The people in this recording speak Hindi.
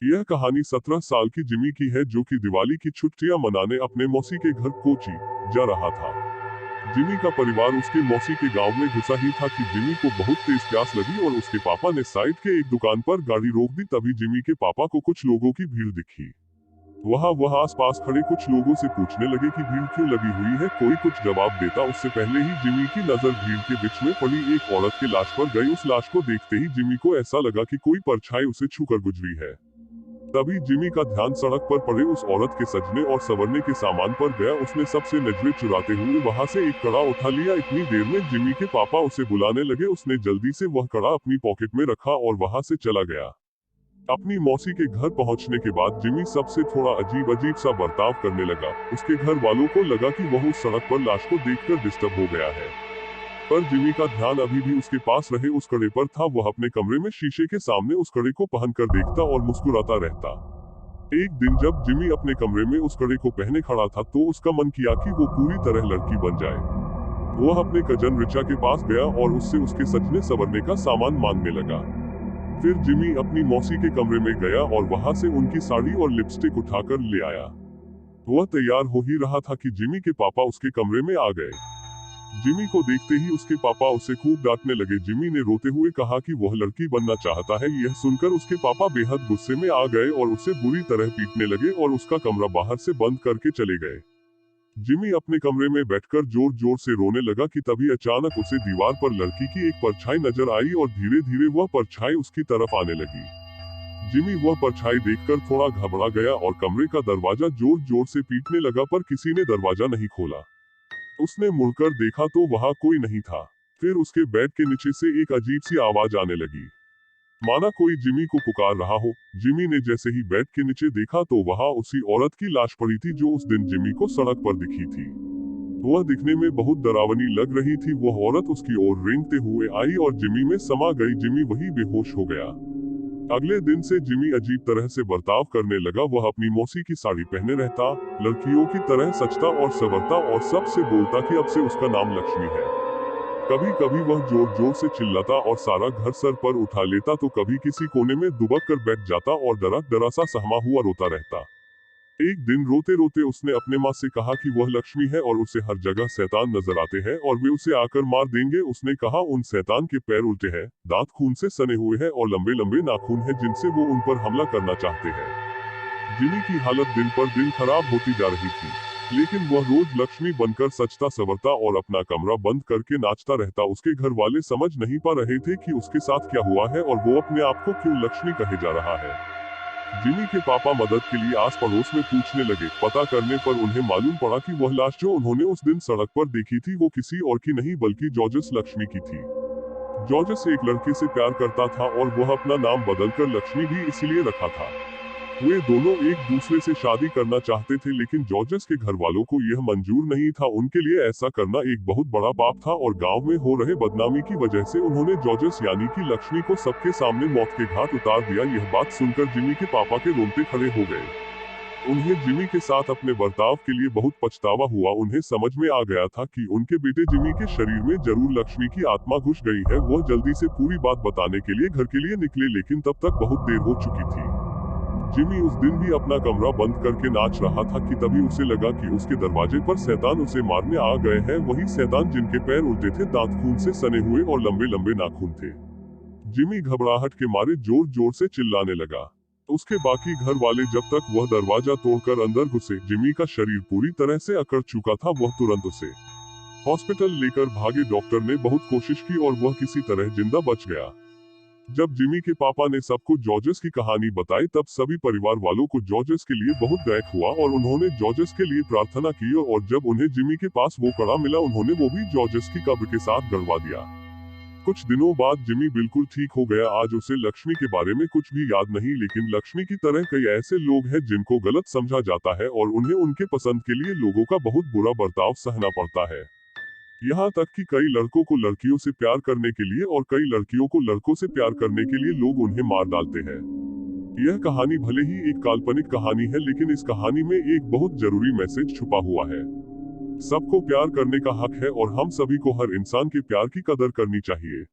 यह कहानी 17 साल की जिमी की है जो कि दिवाली की छुट्टियां मनाने अपने मौसी के घर कोची जा रहा था। जिमी का परिवार उसके मौसी के गांव में घुसा ही था कि जिमी को बहुत तेज प्यास लगी और उसके पापा ने साइड के एक दुकान पर गाड़ी रोक दी। तभी जिमी के पापा को कुछ लोगों की भीड़ दिखी। वह आसपास खड़े कुछ लोगों से पूछने लगे कि भीड़ क्यों लगी हुई है। कोई कुछ जवाब देता उससे पहले ही जिमी की नजर भीड़ के बीच में पड़ी एक औरत की लाश पर गई। उस लाश को देखते ही जिमी को ऐसा लगा कि कोई परछाई उसे छूकर गुजरी है। तभी जिमी का ध्यान सड़क पर पड़े उस औरत के सजने और संवरने के सामान पर गया। उसने सबसे नजरें चुराते हुए वहां से एक कड़ा उठा लिया। इतनी देर में जिमी के पापा उसे बुलाने लगे। उसने जल्दी से वह कड़ा अपनी पॉकेट में रखा और वहां से चला गया। अपनी मौसी के घर पहुंचने के बाद जिमी सबसे थोड़ा अजीब अजीब सा बर्ताव करने लगा। उसके घर वालों को लगा कि वह उस सड़क पर लाश को देखकर डिस्टर्ब हो गया है, पर जिमी का ध्यान अभी भी उसके पास रहे उस कड़े पर था। वह अपने कमरे में शीशे के सामने उस कड़े को पहनकर देखता और मुस्कुराता रहता। एक दिन जब जिमी अपने कमरे में उस कड़े को पहने खड़ा था तो उसका मन किया कि वो पूरी तरह लड़की बन जाए। वह अपने कजन रिचा के पास गया और उससे उसके सजने संवरने का सामान मांगने लगा। फिर जिमी अपनी मौसी के कमरे में गया और वहां से उनकी साड़ी और लिपस्टिक उठाकर ले आया। वह तैयार हो ही रहा था कि जिमी के पापा उसके कमरे में आ गए। जिमी को देखते ही उसके पापा उसे खूब डांटने लगे। जिमी ने रोते हुए कहा कि वह लड़की बनना चाहता है। यह सुनकर उसके पापा बेहद गुस्से में आ गए और उसे बुरी तरह पीटने लगे और उसका कमरा बाहर से बंद करके चले गए। जिमी अपने कमरे में बैठकर जोर जोर से रोने लगा कि तभी अचानक उसे दीवार पर लड़की की एक परछाई नजर आई और धीरे धीरे वह परछाई उसकी तरफ आने लगी। जिमी वह परछाई देखकर थोड़ा घबरा गया और कमरे का दरवाजा जोर जोर से पीटने लगा, पर किसी ने दरवाजा नहीं खोला। उसने मुड़कर देखा तो वहां कोई नहीं था। फिर उसके बेड के नीचे से एक अजीब सी आवाज आने लगी, माना कोई जिमी को पुकार रहा हो। जिमी ने जैसे ही बेड के नीचे देखा तो वहां उसी औरत की लाश पड़ी थी जो उस दिन जिमी को सड़क पर दिखी थी। वह दिखने में बहुत डरावनी लग रही थी। वह औरत उसकी ओर रेंगते हुए आई और जिमी में समा गई। जिमी वही बेहोश हो गया। अगले दिन से जिमी अजीब तरह से बर्ताव करने लगा। वह अपनी मौसी की साड़ी पहने रहता, लड़कियों की तरह सजता और संवरता और सबसे बोलता कि अब से उसका नाम लक्ष्मी है। कभी कभी वह जोर जोर से चिल्लाता और सारा घर सर पर उठा लेता, तो कभी किसी कोने में दुबक कर बैठ जाता और डरा डरा सा सहमा हुआ रोता रहता। एक दिन रोते रोते उसने अपने माँ से कहा कि वह लक्ष्मी है और उसे हर जगह शैतान नजर आते हैं और वे उसे आकर मार देंगे। उसने कहा उन शैतान के पैर उल्टे हैं, दांत खून से सने हुए हैं और लंबे लंबे नाखून हैं जिनसे वो उन पर हमला करना चाहते हैं। जिमी की हालत दिन पर दिन खराब होती जा रही थी, लेकिन वह रोज लक्ष्मी बनकर सजता संवरता और अपना कमरा बंद करके नाचता रहता। उसके घर वाले समझ नहीं पा रहे थे कि उसके साथ क्या हुआ है और वो अपने आप को क्यों लक्ष्मी कहे जा रहा है। जिमी के पापा मदद के लिए आस पड़ोस में पूछने लगे। पता करने पर उन्हें मालूम पड़ा कि वह लाश जो उन्होंने उस दिन सड़क पर देखी थी वो किसी और की नहीं बल्कि जॉर्जस लक्ष्मी की थी। जॉर्जस एक लड़के से प्यार करता था और वह अपना नाम बदलकर लक्ष्मी भी इसलिए रखा था। वे दोनों एक दूसरे से शादी करना चाहते थे, लेकिन जॉर्जस के घर वालों को यह मंजूर नहीं था। उनके लिए ऐसा करना एक बहुत बड़ा पाप था और गांव में हो रहे बदनामी की वजह से उन्होंने जॉर्जस यानी कि लक्ष्मी को सबके सामने मौत के घाट उतार दिया। यह बात सुनकर जिमी के पापा के रोंगटे खड़े हो गए। उन्हें जिमी के साथ अपने बर्ताव के लिए बहुत पछतावा हुआ। उन्हें समझ में आ गया था कि उनके बेटे जिमी के शरीर में जरूर लक्ष्मी की आत्मा घुस गई है। वह जल्दी से पूरी बात बताने के लिए घर के लिए निकले, लेकिन तब तक बहुत देर हो चुकी थी। जिमी उस दिन भी अपना कमरा बंद करके नाच रहा था कि तभी उसे लगा कि उसके दरवाजे पर शैतान उसे मारने आ गए हैं। वही शैतान जिनके पैर उल्टे थे, दांत खून से सने हुए और लंबे लंबे नाखून थे। जिमी घबराहट के मारे जोर जोर से चिल्लाने लगा। उसके बाकी घर वाले जब तक वह दरवाजा तोड़कर अंदर घुसे, जिमी का शरीर पूरी तरह से अकड़ चुका था। वह तुरंत उसे हॉस्पिटल लेकर भागे। डॉक्टर ने बहुत कोशिश की और वह किसी तरह जिंदा बच गया। जब जिमी के पापा ने सबको जॉर्जस की कहानी बताई तब सभी परिवार वालों को जॉर्जस के लिए बहुत दुख हुआ और उन्होंने जॉर्जस के लिए प्रार्थना की। और जब उन्हें जिमी के पास वो कड़ा मिला, उन्होंने वो भी जॉर्जस की कब्र के साथ गड़वा दिया। कुछ दिनों बाद जिमी बिल्कुल ठीक हो गया। आज उसे लक्ष्मी के बारे में कुछ भी याद नहीं, लेकिन लक्ष्मी की तरह कई ऐसे लोग हैं जिनको गलत समझा जाता है और उन्हें उनके पसंद के लिए लोगों का बहुत बुरा बर्ताव सहना पड़ता है। यहाँ तक कि कई लड़कों को लड़कियों से प्यार करने के लिए और कई लड़कियों को लड़कों से प्यार करने के लिए लोग उन्हें मार डालते हैं। यह कहानी भले ही एक काल्पनिक कहानी है, लेकिन इस कहानी में एक बहुत जरूरी मैसेज छुपा हुआ है। सबको प्यार करने का हक है और हम सभी को हर इंसान के प्यार की कदर करनी चाहिए।